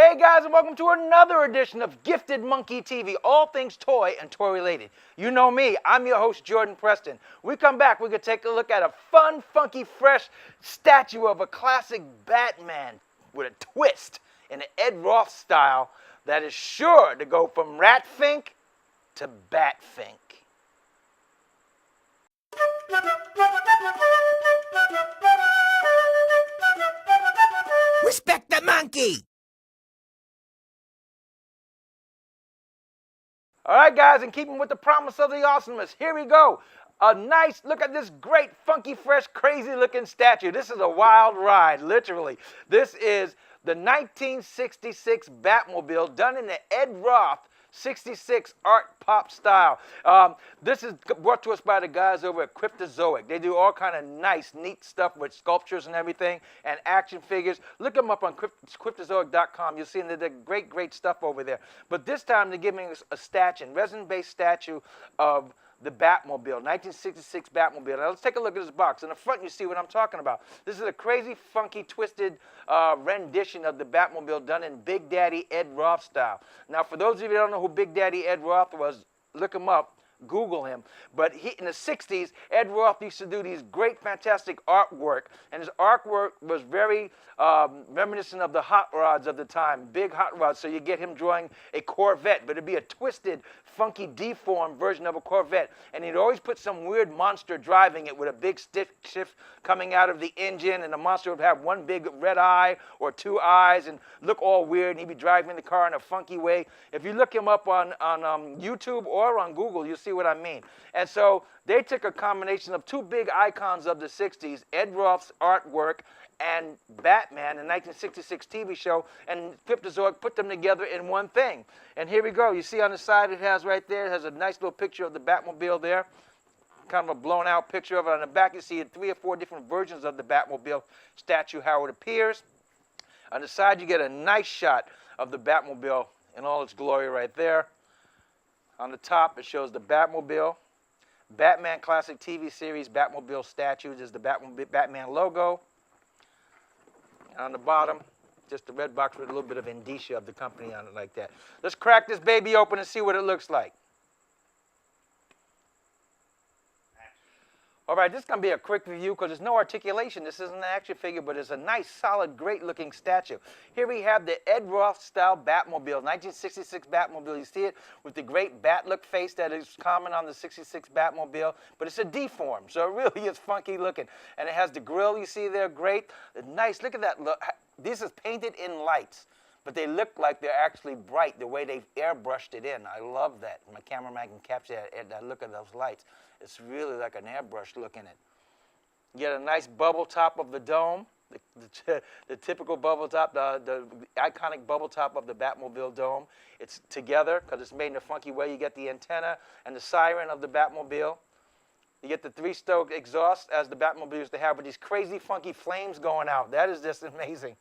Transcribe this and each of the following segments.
Hey guys, and welcome to another edition of Gifted Monkey TV, all things toy and toy related. You know me, I'm your host Jordan Preston. We come back, we're going to take a look at a fun, funky, fresh statue of a classic Batman with a twist in the Ed Roth style that is sure to go from Ratfink to Batfink. Respect the monkey! All right, guys, and keeping with the promise of the awesomeness, here we go. A nice, look at this great, funky, fresh, crazy-looking statue. This is a wild ride, literally. This is the 1966 Batmobile done in the Ed Roth 66 art pop style. This is brought to us by the guys over at Cryptozoic. They do all kind of nice, neat stuff with sculptures and everything and action figures. Look them up on Cryptozoic.com. You'll see they do great, great stuff over there. But this time they're giving us a statue, resin-based statue of the Batmobile, 1966 Batmobile. Now let's take a look at this box. In the front you see what I'm talking about. This is a crazy, funky, twisted rendition of the Batmobile done in Big Daddy Ed Roth style. Now for those of you who don't know who Big Daddy Ed Roth was, look him up. Google him. But in the 60s, Ed Roth used to do these great, fantastic artwork. And his artwork was very reminiscent of the hot rods of the time, big hot rods. So you get him drawing a Corvette, but it'd be a twisted, funky, deformed version of a Corvette. And he'd always put some weird monster driving it with a big stiff shift coming out of the engine. And the monster would have one big red eye or two eyes and look all weird. And he'd be driving the car in a funky way. If you look him up on YouTube or on Google, you'll see what I mean. And so they took a combination of two big icons of the 60s, Ed Roth's artwork and Batman, the 1966 TV show, and Cryptozoic put them together in one thing. And here we go. You see on the side it has right there, it has a nice little picture of the Batmobile there. Kind of a blown out picture of it. On the back you see 3 or 4 different versions of the Batmobile statue, how it appears. On the side you get a nice shot of the Batmobile in all its glory right there. On the top, it shows the Batmobile, Batman Classic TV series, Batmobile statues is the Batman logo. And on the bottom, just the red box with a little bit of indicia of the company on it like that. Let's crack this baby open and see what it looks like. All right, this is going to be a quick review because there's no articulation. This isn't an action figure, but it's a nice, solid, great-looking statue. Here we have the Ed Roth-style Batmobile, 1966 Batmobile. You see it with the great bat-look face that is common on the 66 Batmobile, but it's a deform, so it really is funky looking. And it has the grille you see there, great. Nice, look at that look. This is painted in lights, but they look like they're actually bright the way they've airbrushed it in. I love that. My cameraman can capture that look of those lights. It's really like an airbrush look in it. You get a nice bubble top of the dome, the typical bubble top, the iconic bubble top of the Batmobile dome. It's together because it's made in a funky way. You get the antenna and the siren of the Batmobile. You get the 3-stroke exhaust as the Batmobile used to have with these crazy funky flames going out. That is just amazing.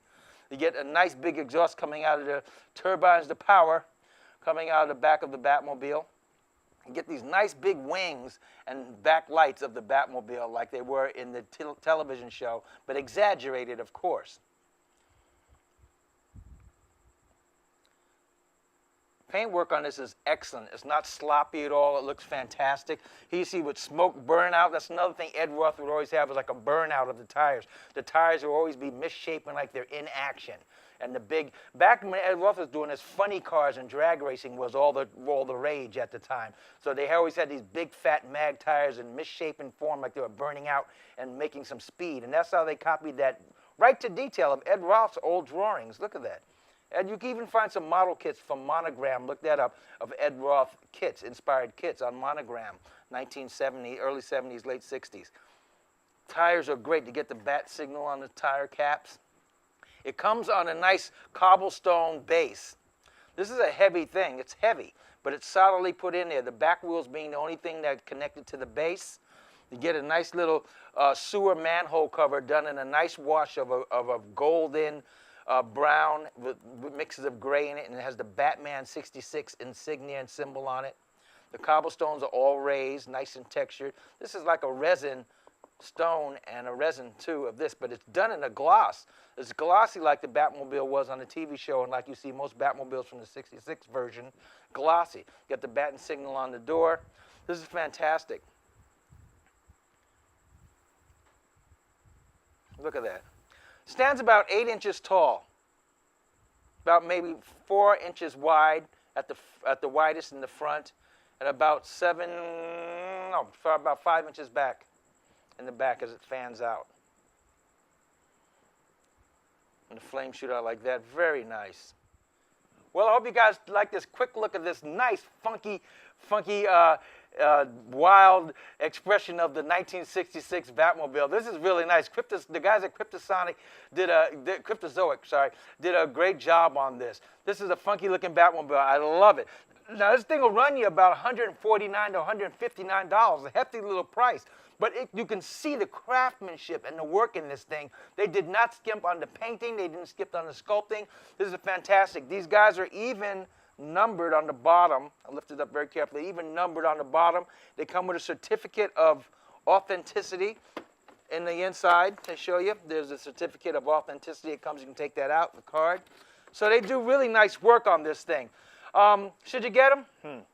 You get a nice big exhaust coming out of the turbines, the power coming out of the back of the Batmobile. You get these nice big wings and backlights of the Batmobile like they were in the television show, but exaggerated, of course. Paintwork on this is excellent. It's not sloppy at all. It looks fantastic. Here you see with smoke burnout. That's another thing Ed Roth would always have, is like a burnout of the tires. The tires will always be misshapen like they're in action. And the big, back when Ed Roth was doing this, funny cars and drag racing was all the rage at the time. So they always had these big fat mag tires in misshapen form like they were burning out and making some speed. And that's how they copied that right to detail of Ed Roth's old drawings. Look at that. And you can even find some model kits from Monogram, look that up, of Ed Roth kits, inspired kits on Monogram, 1970, early 70s, late 60s. Tires are great to get the bat signal on the tire caps. It comes on a nice cobblestone base. This is a heavy thing. It's heavy, but it's solidly put in there. The back wheels being the only thing that's connected to the base. You get a nice little sewer manhole cover done in a nice wash of a golden brown with mixes of gray in it, and it has the Batman 66 insignia and symbol on it. The cobblestones are all raised, nice and textured. This is like a resin stone and a resin too of this, but it's done in a gloss. It's glossy like the Batmobile was on the TV show, and like you see most Batmobiles from the 66 version, glossy. Got the bat insignia on the door. This is fantastic. Look at that. Stands about 8 inches tall, about maybe 4 inches wide at the widest in the front, and about 5 inches back in the back as it fans out. And the flame shoot out like that. Very nice. Well, I hope you guys like this quick look at this nice, funky, wild expression of the 1966 Batmobile. This is really nice. The guys at Cryptozoic did a great job on this. This is a funky looking Batmobile. I love it. Now, this thing will run you about $149 to $159, a hefty little price. But you can see the craftsmanship and the work in this thing. They did not skimp on the painting. They didn't skip on the sculpting. This is fantastic. These guys are even numbered on the bottom. I lift it up very carefully. Even numbered on the bottom. They come with a certificate of authenticity in the inside. They show you. There's a certificate of authenticity. It comes. You can take that out, the card. So they do really nice work on this thing. Should you get them?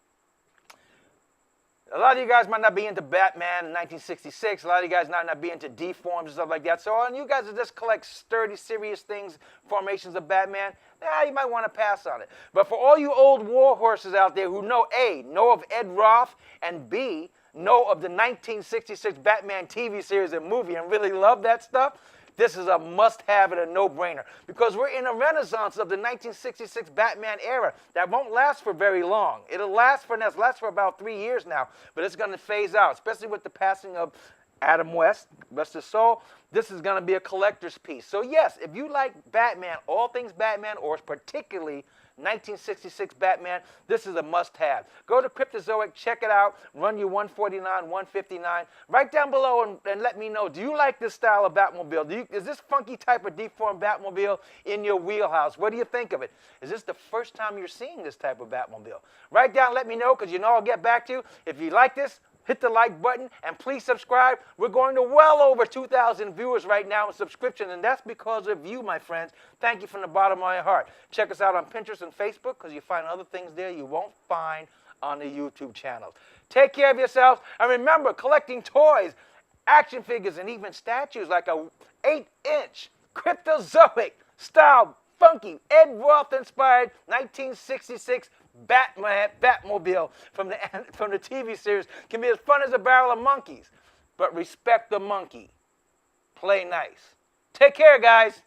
A lot of you guys might not be into Batman in 1966. A lot of you guys might not be into deforms and stuff like that. So on you guys that just collect sturdy, serious things, formations of Batman, you might want to pass on it. But for all you old war horses out there who know, A, know of Ed Roth, and B, know of the 1966 Batman TV series and movie and really love that stuff, this is a must-have and a no-brainer, because we're in a renaissance of the 1966 Batman era that won't last for very long. It'll last for about 3 years now, but it's going to phase out, especially with the passing of Adam West, rest his soul. This is going to be a collector's piece. So yes, if you like Batman, all things Batman, or particularly 1966 Batman, this is a must-have. Go to Cryptozoic, check it out, run you $149, $159. Write down below and let me know, do you like this style of Batmobile? Is this funky type of deformed Batmobile in your wheelhouse? What do you think of it? Is this the first time you're seeing this type of Batmobile? Write down, let me know, because you know I'll get back to you. If you like this, hit the like button, and please subscribe. We're going to well over 2,000 viewers right now in subscription, and that's because of you, my friends. Thank you from the bottom of my heart. Check us out on Pinterest and Facebook, because you find other things there you won't find on the YouTube channel. Take care of yourselves, and remember, collecting toys, action figures, and even statues like a 8-inch Cryptozoic style, funky, Ed Roth-inspired 1966 Batmobile from the TV series can be as fun as a barrel of monkeys. But respect the monkey. Play nice. Take care, guys.